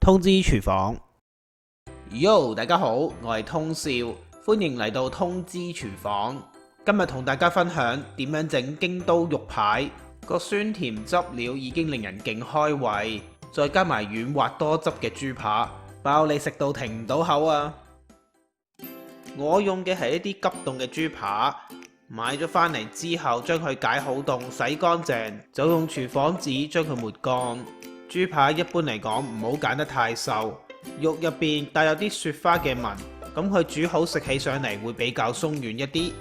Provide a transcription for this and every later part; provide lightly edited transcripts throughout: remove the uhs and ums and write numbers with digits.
通知廚房。Yo， 大家好，我係通少，歡迎嚟到通知廚房。今日同大家分享點樣整京都肉排，個酸甜汁料已經令人勁開胃，再加埋軟滑多汁嘅豬扒，包你食到停唔到口啊！我用嘅係一啲急凍嘅豬扒，買咗返嚟之後將佢解好凍，洗乾淨，就用廚房紙將佢抹乾。豬扒一般嚟講唔好揀得太瘦，肉入邊帶有啲雪花嘅紋，咁佢煮好食起上嚟會比較鬆軟一啲。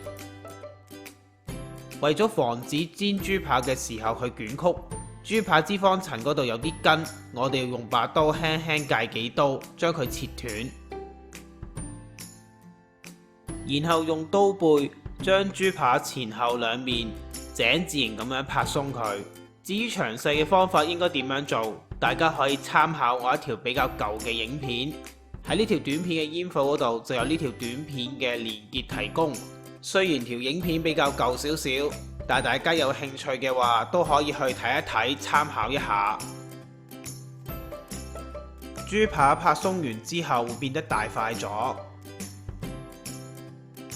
為咗防止煎豬扒嘅時候佢捲曲，豬扒脂肪層嗰度有啲筋，我哋要用把刀輕輕界幾刀，將佢切斷，然後用刀背將豬扒前後兩面井字形咁樣拍鬆佢。至於詳細嘅方法應該點樣做，大家可以參考我一條比較舊嘅影片，喺呢條短片嘅 info 嗰度就有呢條短片嘅連結提供。雖然條影片比較舊少少，但大家有興趣嘅話都可以去睇一睇，參考一下。豬扒拍鬆完之後會變得大塊咗。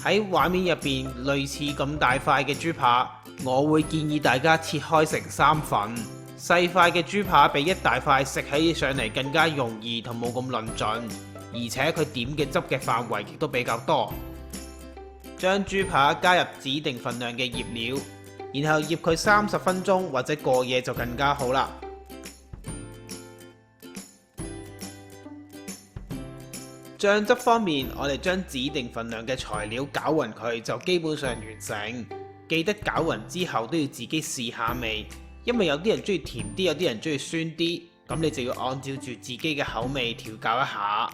喺畫面入邊類似咁大塊嘅豬扒，我會建議大家切開成3份。細塊嘅豬扒比一大塊食起上嚟更加容易同冇咁論盡，而且佢點嘅汁嘅範圍亦都比較多。將豬扒加入指定份量嘅醃料，然後醃佢30分鐘或者過夜就更加好啦。醬汁方面，我哋將指定份量嘅材料攪勻佢就基本上完成。記得攪勻之後都要自己試下味，因為有啲人中意甜啲，有啲人中意酸啲，咁你就要按照住自己嘅口味調教一下。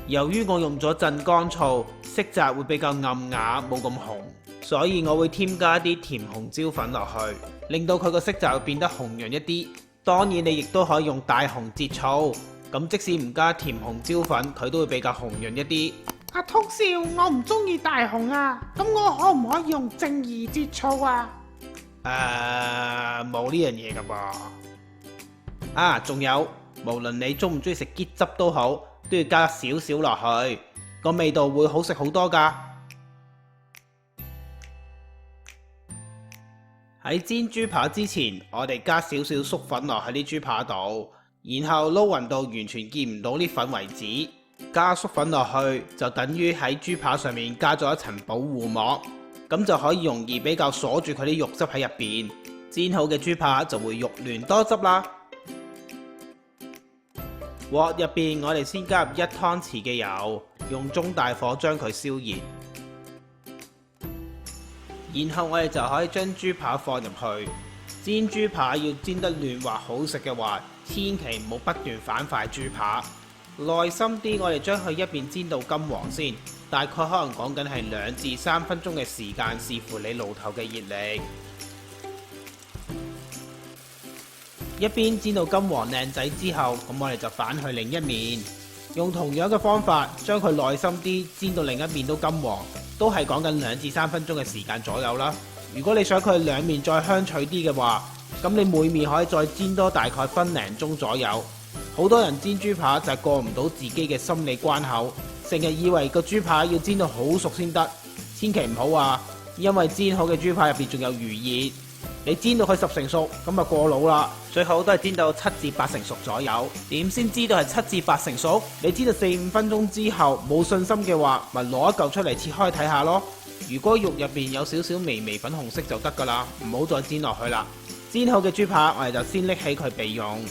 由於我用咗鎮江醋，色澤會比較暗啞，冇咁紅，所以我會添加一啲甜紅椒粉落去，令到佢個色澤會變得紅潤一啲。當然你亦都可以用大紅浙醋，咁即使唔加甜紅椒粉，佢都會比較紅潤一啲。阿通少，我唔中意大紅啊，咁我可唔可以用正義浙醋啊？冇呢樣嘢噶噃。仲有，無論你中唔中意食桔汁都好，都要加少少落去，個味道會好食好多噶。喺煎豬扒之前，我哋加少少粟粉落喺啲豬扒度，然後撈勻到完全見唔到啲粉為止。加粟粉落去就等於喺豬扒上面加咗一層保護膜，咁就可以容易比較鎖住佢啲肉汁喺入邊。煎好嘅豬扒就會肉嫩多汁啦。鑊入邊我哋先加入1湯匙嘅油，用中大火將佢燒熱，然後我哋就可以將豬扒放入去。煎豬扒要煎得嫩滑好食嘅話，千祈唔好不斷反塊豬扒。耐心啲，我哋將佢一邊煎到金黃先，大概可能講緊係2至3分鐘嘅時間，視乎你爐頭嘅熱力。一邊煎到金黃靚仔之後，咁我哋就反去另一面，用同樣嘅方法將佢耐心啲煎到另一面都金黃，都係講緊2至3分鐘嘅時間左右啦。如果你想佢兩面再香脆啲嘅話，咁你每面可以再煎多大概分零鐘左右。好多人煎豬扒就係過唔到自己嘅心理關口，成日以為個豬扒要煎到好熟先得，千祈唔好啊！因為煎好嘅豬扒入邊仲有餘熱，你煎到佢10成熟咁就過腦啦。最好都係煎到7至8成熟左右。點先知道係7至8成熟？你煎到4、5分鐘之後冇信心嘅話，咪攞一嚿出嚟切開睇下咯。如果肉入邊有少少微微粉紅色就得噶啦，唔好再煎落去啦。煎好嘅豬扒我哋就先拎起佢備用。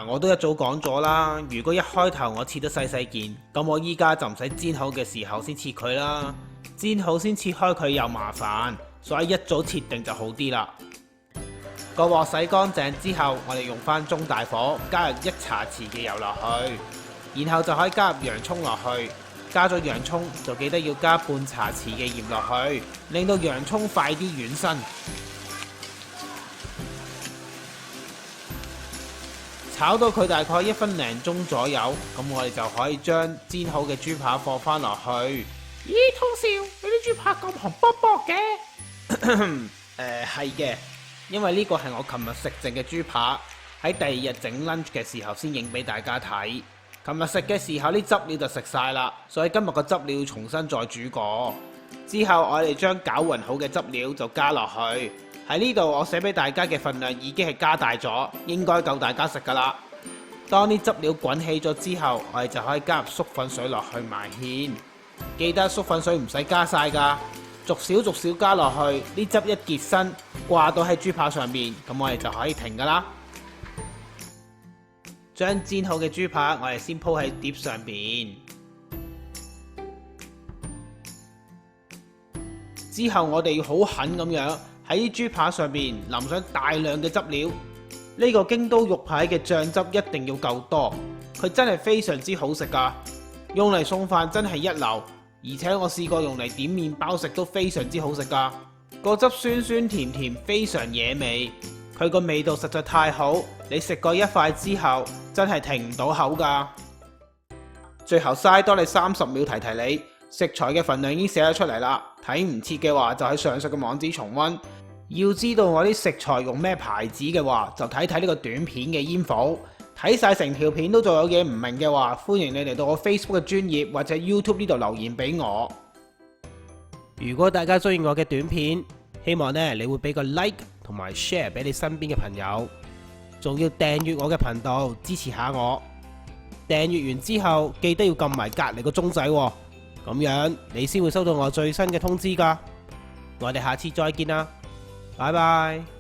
我都一早講咗啦，如果一開頭我切得細細件，咁我依家就唔使煎好嘅時候先切佢啦。煎好先切開佢又麻煩，所以一早切定就好啲啦。個鑊洗乾淨之後，我哋用返中大火，加入1茶匙嘅油落去，然後就可以加入洋葱落去。加咗洋葱就記得要加半茶匙嘅鹽落去，令到洋葱快啲軟身。炒到佢大概1分零鐘左右，咁我哋就可以將煎好嘅豬扒放返落去。咦，通少，你啲豬扒咁紅卜卜嘅？係嘅，因為呢個係我琴日食剩嘅豬扒，喺第2日整 lunch 嘅時候先影俾大家睇。琴日食嘅時候啲汁料就食晒啦，所以今日個汁料要重新再煮過。之後我哋將攪勻好嘅汁料就加落去。喺呢度我寫俾大家嘅份量已經係加大咗，應該夠大家食噶啦。當啲汁料滾起咗之後，我哋就可以加入粟粉水落去埋芡。記得粟粉水唔使加晒噶，逐少加落去，啲汁一結身掛到喺豬扒上面，咁我哋就可以停噶啦。將煎好嘅豬扒我哋先鋪喺碟上邊，之後我哋要好狠咁樣喺啲豬扒上面淋上大量嘅汁料。呢個京都肉排嘅醬汁一定要夠多，佢真係非常之好食噶，用嚟送飯真係一流。而且我試過用嚟點麵包食都非常之好食噶，個汁酸酸甜甜，非常惹味。佢個味道實在太好，你食過一塊之後真係停唔到口噶。最後嘥多你30秒提你，食材嘅份量已經寫咗出嚟啦，睇唔切嘅話就喺上述嘅網址重溫。要知道我啲食材用咩牌子嘅話，就睇睇呢個短片嘅煙火。睇晒成條片都仲有嘢唔明嘅話，歡迎你嚟到我 Facebook 嘅專頁或者 YouTube 呢度留言俾我。如果大家中意我嘅短片，希望你會俾個 like 同埋 share 俾你身邊嘅朋友，仲要訂閱我嘅頻道支持下我。訂閱完之後記得要撳埋隔離個鐘仔喎，咁樣你先會收到我最新嘅通知㗎。我哋下次再見啦，拜拜。